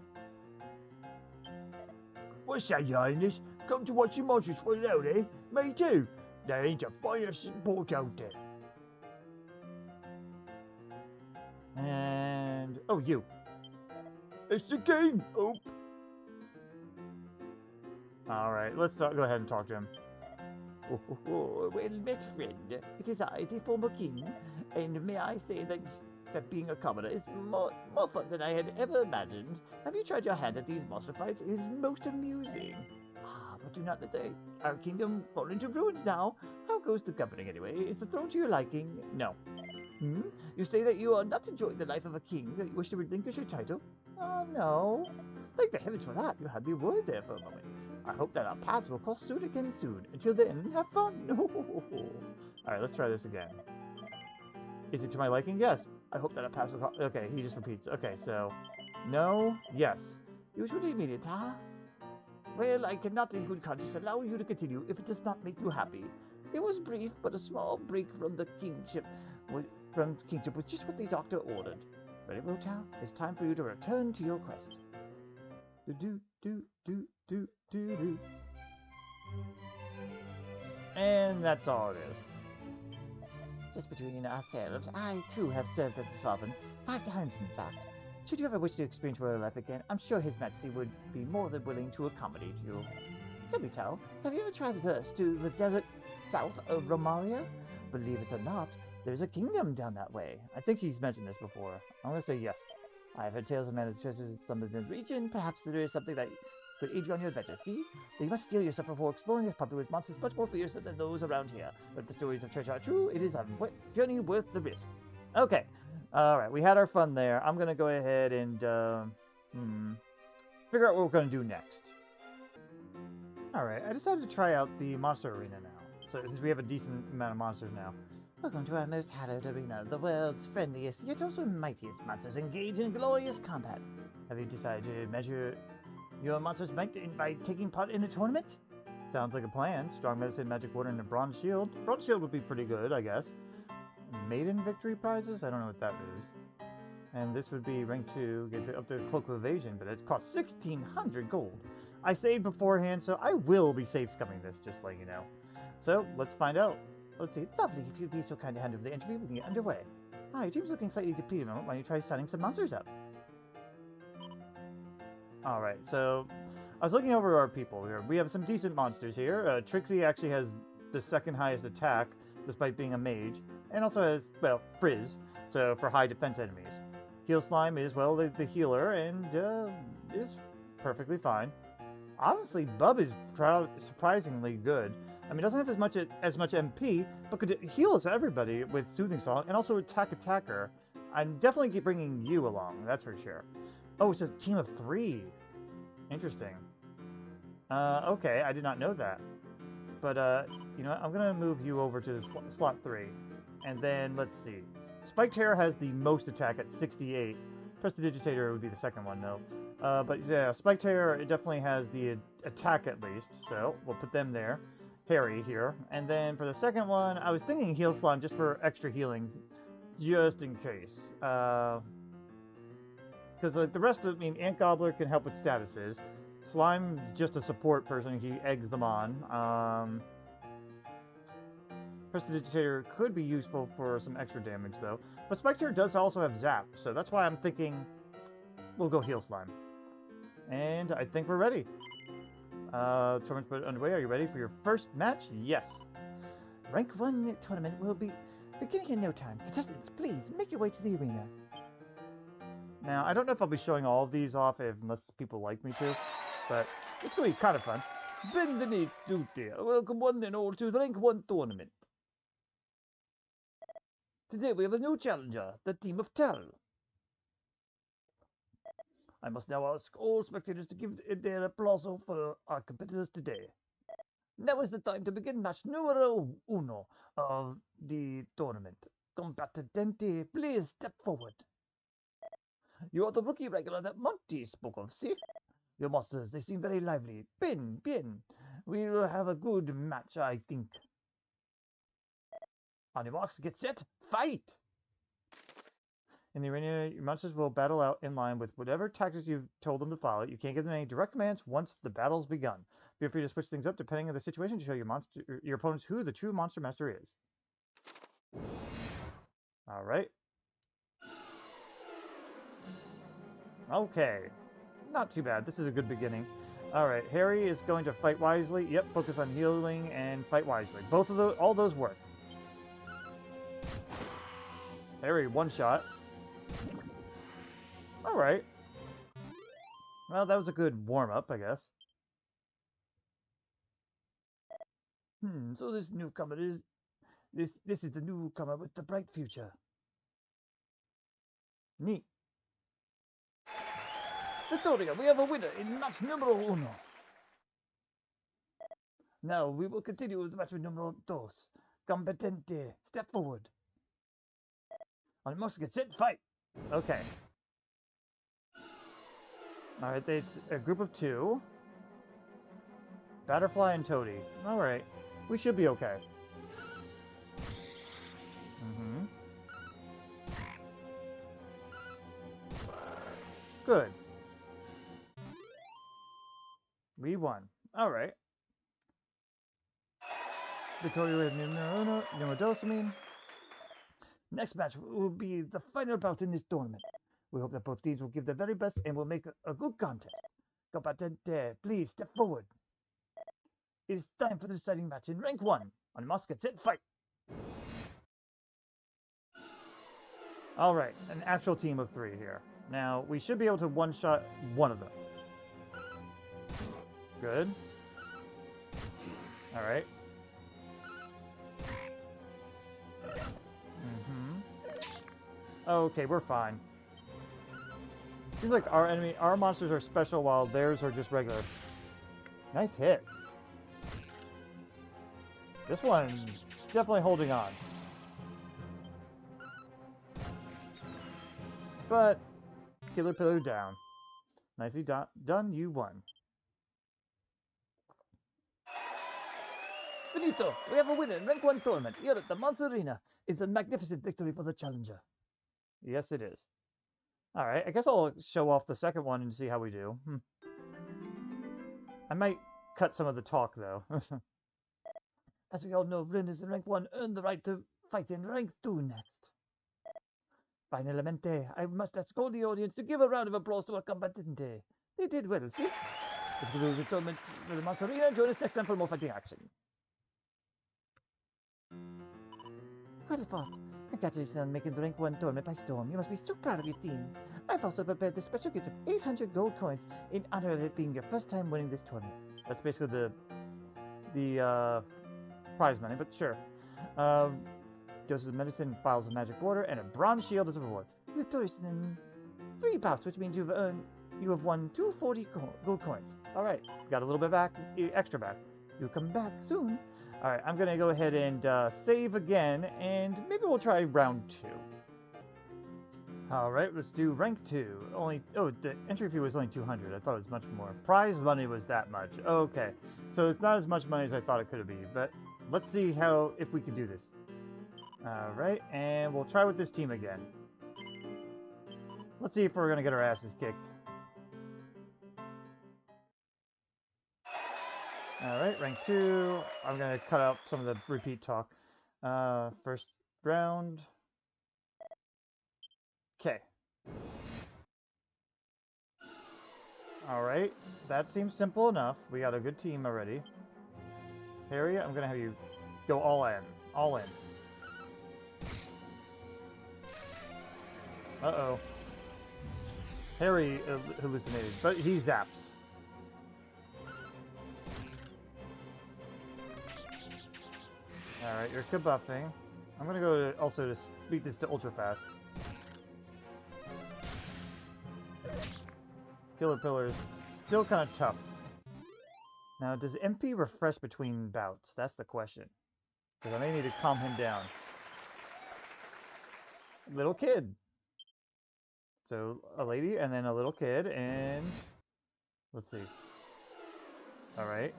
What's that, your highness? Come to watch the monsters fight out, eh? Me too. There ain't a finer sport out there. And... oh, you. It's the king! Oh. Alright, let's go ahead and talk to him. Well met, friend. It is I, the former king, and may I say that being a commoner is more fun than I had ever imagined. Have you tried your hand at these monster fights? It is most amusing. But do not let our kingdom fall into ruins now. How goes the governing anyway? Is the throne to your liking? No. You say that you are not enjoying the life of a king, that you wish to relinquish your title? Oh, no. Thank the heavens for that. You had me worried there for a moment. I hope that our paths will cross soon again soon. Until then, have fun. Alright, let's try this again. Is it to my liking? Yes. I hope that our paths will cross... okay, he just repeats. Okay, so... no, yes. You should mean it, huh? Well, I cannot in good conscience allow you to continue if it does not make you happy. It was brief, but a small break from the kingship. From kingship was just what the doctor ordered. Very well, child. It's time for you to return to your quest. And that's all it is. Just between ourselves, I too have served as a sovereign, 5 times in fact. Should you ever wish to experience royal life again, I'm sure His Majesty would be more than willing to accommodate you. Tell me, Tal, have you ever traversed to the desert south of Romaria? Believe it or not, there's a kingdom down that way. I think he's mentioned this before. I'm going to say yes. I have heard tales of managed treasures in some of the region. Perhaps there is something that could aid you on your adventure. See? But you must steel yourself before exploring this popular with monsters much more fierce than those around here. But if the stories of treasure are true, it is a journey worth the risk. Okay. Alright, we had our fun there. I'm going to go ahead and figure out what we're going to do next. Alright, I decided to try out the monster arena now. So since we have a decent amount of monsters now. Welcome to our most hallowed arena, the world's friendliest, yet also mightiest monsters engage in glorious combat. Have you decided to measure your monster's might by taking part in a tournament? Sounds like a plan. Strong medicine, magic water, and a bronze shield. Bronze shield would be pretty good, I guess. Maiden victory prizes? I don't know what that is. And this would be rank 2, gets it up to Cloak of Evasion, but it costs 1,600 gold. I saved beforehand, so I will be safe scumming this, just letting you know. So, let's find out. Let's see. Lovely. If you'd be so kind to hand over the entry, we can get underway. Your team's looking slightly depleted a moment. Why don't you try signing some monsters up? Alright, so I was looking over our people here. We have some decent monsters here. Trixie actually has the second highest attack, despite being a mage. And also has, well, Frizz, so for high defense enemies. Heal Slime is, well, the healer, and is perfectly fine. Honestly, Bub is surprisingly good. I mean, doesn't have as much MP, but could heal us everybody with Soothing Song, and also attacker. I'm definitely keep bringing you along, that's for sure. Oh, it's a team of 3. Interesting. Okay, I did not know that. But, you know what? I'm going to move you over to slot 3. And then, let's see. Spiked Hair has the most attack at 68. Prestidigitator would be the second one, though. But yeah, Spiked Hair, it definitely has the attack at least. So, we'll put them there. Harry here. And then for the second one, I was thinking Heal Slime just for extra healings. Just in case. Because like the rest of, I mean, Ant Gobbler can help with statuses. Slime, just a support person, he eggs them on. Prestidigitator could be useful for some extra damage, though. But Spectre does also have Zap, so that's why I'm thinking we'll go Heal Slime. And I think we're ready. Tournament's put underway. Are you ready for your first match? Yes. Rank 1 tournament will be beginning in no time. Contestants, please make your way to the arena. Now, I don't know if I'll be showing all of these off unless people like me to, but it's going to be kind of fun. Benvenuti tutti. Welcome one and all to the Rank 1 tournament. Today we have a new challenger, the team of Terrell. I must now ask all spectators to give their applause for our competitors today. Now is the time to begin match numero uno of the tournament. Combattenti, please step forward. You are the rookie regular that Monty spoke of, see? Your monsters, they seem very lively. Bien. We will have a good match, I think. On your marks, get set, fight! In the arena, your monsters will battle out in line with whatever tactics you've told them to follow. You can't give them any direct commands once the battle's begun. Feel free to switch things up depending on the situation to show your opponents who the true monster master is. Alright. Okay. Not too bad. This is a good beginning. Alright, Harry is going to fight wisely. Yep, focus on healing and fight wisely. Both of those, all those work. Harry, one shot. Alright. Well, that was a good warm-up, I guess. So this newcomer is... This is the newcomer with the bright future. Neat. Vittoria, we have a winner in match numero uno. Now we will continue with match numero dos. Combattente, step forward. On must get set, fight. Okay. Alright, it's a group of two. Batterfly and Toady. Alright. We should be okay. Good. We won. Alright. Victoria with numero dos, I mean. Next match will be the final bout in this tournament. We hope that both teams will give their very best and will make a good contest. Combattente, please step forward. It is time for the deciding match in rank 1. On musket, set, fight. Alright, an actual team of 3 here. Now, we should be able to one-shot one of them. Good. Alright. Okay, we're fine. Seems like our monsters are special while theirs are just regular. Nice hit. This one's definitely holding on. But Killer Pillar down. Nicely done, you won. Benito, we have a winner in rank 1 tournament here at the Monster Arena. It's a magnificent victory for the challenger. Yes, it is. Alright, I guess I'll show off the second one and see how we do. I might cut some of the talk, though. As we all know, winners in rank 1 earn the right to fight in rank 2 next. Finalmente, I must ask all the audience to give a round of applause to our combattente. They did well, see? This concludes the tournament for the Monster Arena. Join us next time for more fighting action. Well fought. Congratulations on making the rank 1 tournament by storm. You must be so proud of your team. I've also prepared this special gift of 800 gold coins in honor of it being your first time winning this tournament. That's basically the prize money, but sure. Doses of medicine, files of magic water, and a bronze shield as a reward. Victorious in 3 bouts, which means you have won 240 gold coins. Alright, got a little bit back, extra back. You'll come back soon. Alright, I'm gonna go ahead and save again, and maybe we'll try round 2. Alright, let's do rank 2. The entry fee was only 200. I thought it was much more. Prize money was that much. Okay, so it's not as much money as I thought it could be, but let's see if we can do this. Alright, and we'll try with this team again. Let's see if we're gonna get our asses kicked. Alright, rank 2. I'm gonna cut out some of the repeat talk. First round. Okay. Alright, that seems simple enough. We got a good team already. Harry, I'm gonna have you go all in. All in. Uh-oh. Harry hallucinated, but he zaps. Alright, you're kabuffing. I'm gonna go to also to speed this to ultra fast. Killer Pillar's still kind of tough. Now, does MP refresh between bouts? That's the question. Because I may need to calm him down. Little kid. So, a lady, and then a little kid, and... Let's see. Alright.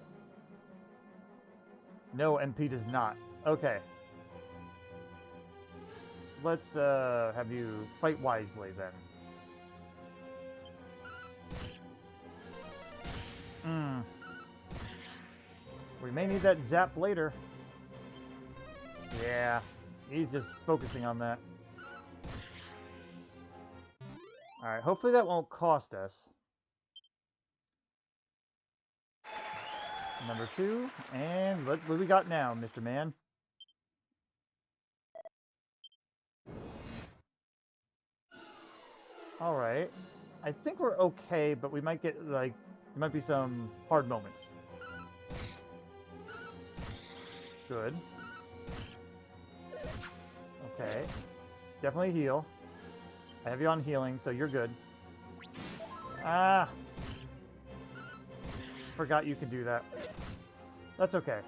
No, MP does not. Okay. Let's have you fight wisely, then. We may need that zap later. Yeah, he's just focusing on that. Alright, hopefully that won't cost us. Number 2, and what do we got now, Mr. Man? Alright. I think we're okay, but we might get, like, there might be some hard moments. Good. Okay. Definitely heal. I have you on healing, so you're good. Ah! Forgot you can do that. That's okay.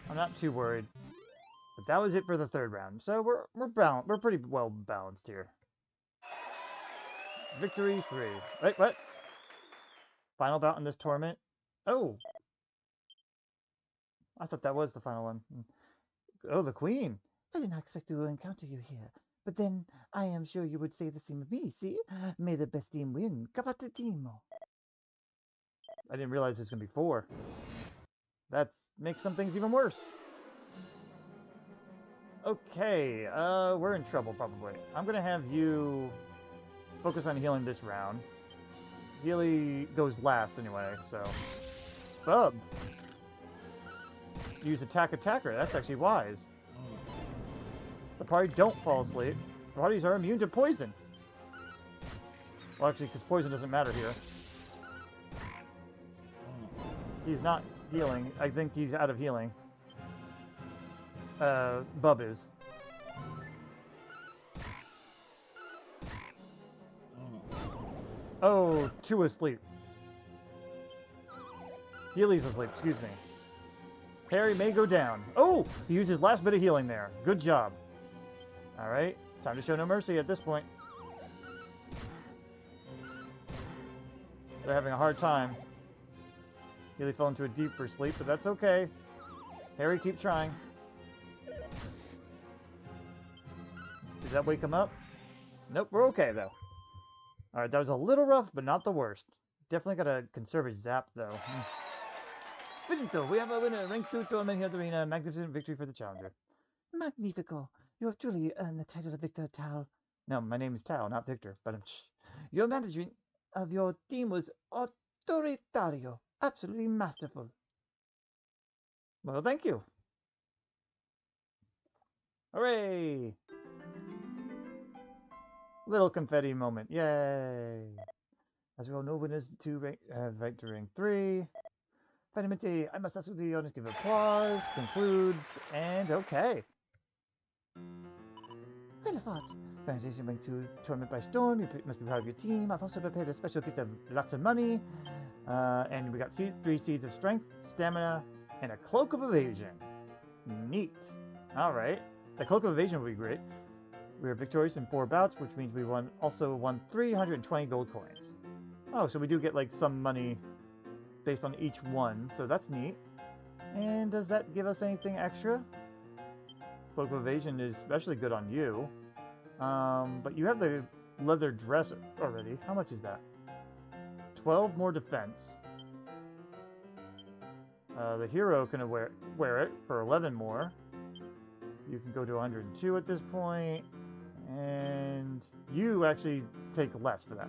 I'm not too worried. But that was it for the third round. So we're pretty well balanced here. Victory 3. Wait, what? Final bout in this tournament? Oh! I thought that was the final one. Oh, the Queen! I did not expect to encounter you here. But then, I am sure you would say the same of me, see? May the best team win. Cavatimo. I didn't realize there's gonna be 4. That makes some things even worse. Okay, we're in trouble probably. I'm gonna have you focus on healing this round. Healy goes last anyway, so... Bub! Use attacker. That's actually wise. The party don't fall asleep. Parties are immune to poison. Well, actually, because poison doesn't matter here. He's not healing. I think he's out of healing. Bub is. Oh, 2 asleep. Healy's asleep, excuse me. Harry may go down. Oh! He used his last bit of healing there. Good job. Alright, time to show no mercy at this point. They're having a hard time. Healy fell into a deeper sleep, but that's okay. Harry, keep trying. Did that wake him up? Nope, we're okay, though. Alright, that was a little rough, but not the worst. Definitely gotta conserve his zap, though. Finito, we have a winner. Rank 2 tournament here at the arena. Magnificent victory for the challenger. Magnifico. You have truly earned the title of Victor Tao. No, my name is Tao, not Victor, but Your management of your team was autoritario. Absolutely masterful. Well, thank you. Hooray! Little confetti moment. Yay! As we all know, winners to Victor Rank 3. Finalmente, I must ask the audience give applause. Concludes, and okay. Well fought. Congratulations, Rank 2 tournament by storm. You must be proud of your team. I've also prepared a special gift of Lots of money. And we got 3 seeds of strength, stamina, and a cloak of evasion. Neat. Alright. The cloak of evasion will be great. We were victorious in 4 bouts, which means we also won 320 gold coins. Oh, so we do get like some money based on each one, so that's neat. And does that give us anything extra? Cloak of evasion is especially good on you. But you have the leather dress already. How much is that? 12 more defense. The hero can wear it for 11 more. You can go to 102 at this point. And you actually take less for that.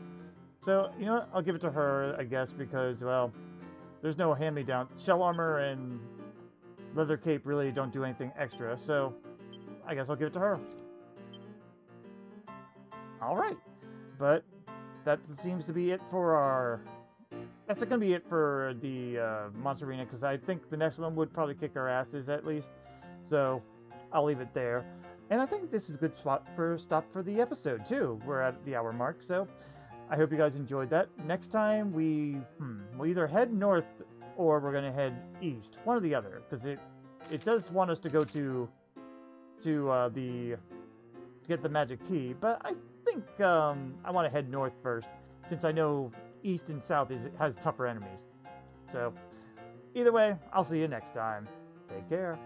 So, you know what? I'll give it to her, I guess, because, well, there's no hand-me-down. Shell armor and leather cape really don't do anything extra, so I guess I'll give it to her. Alright. But that seems to be it for our... That's going to be it for the Monster Arena, because I think the next one would probably kick our asses, at least. So, I'll leave it there. And I think this is a good spot for stop for the episode, too. We're at the hour mark, so I hope you guys enjoyed that. Next time, we'll either head north or we're going to head east. One or the other, because it does want us to go to get the magic key. But I think I want to head north first, since I know east and south has tougher enemies. So, either way, I'll see you next time. Take care.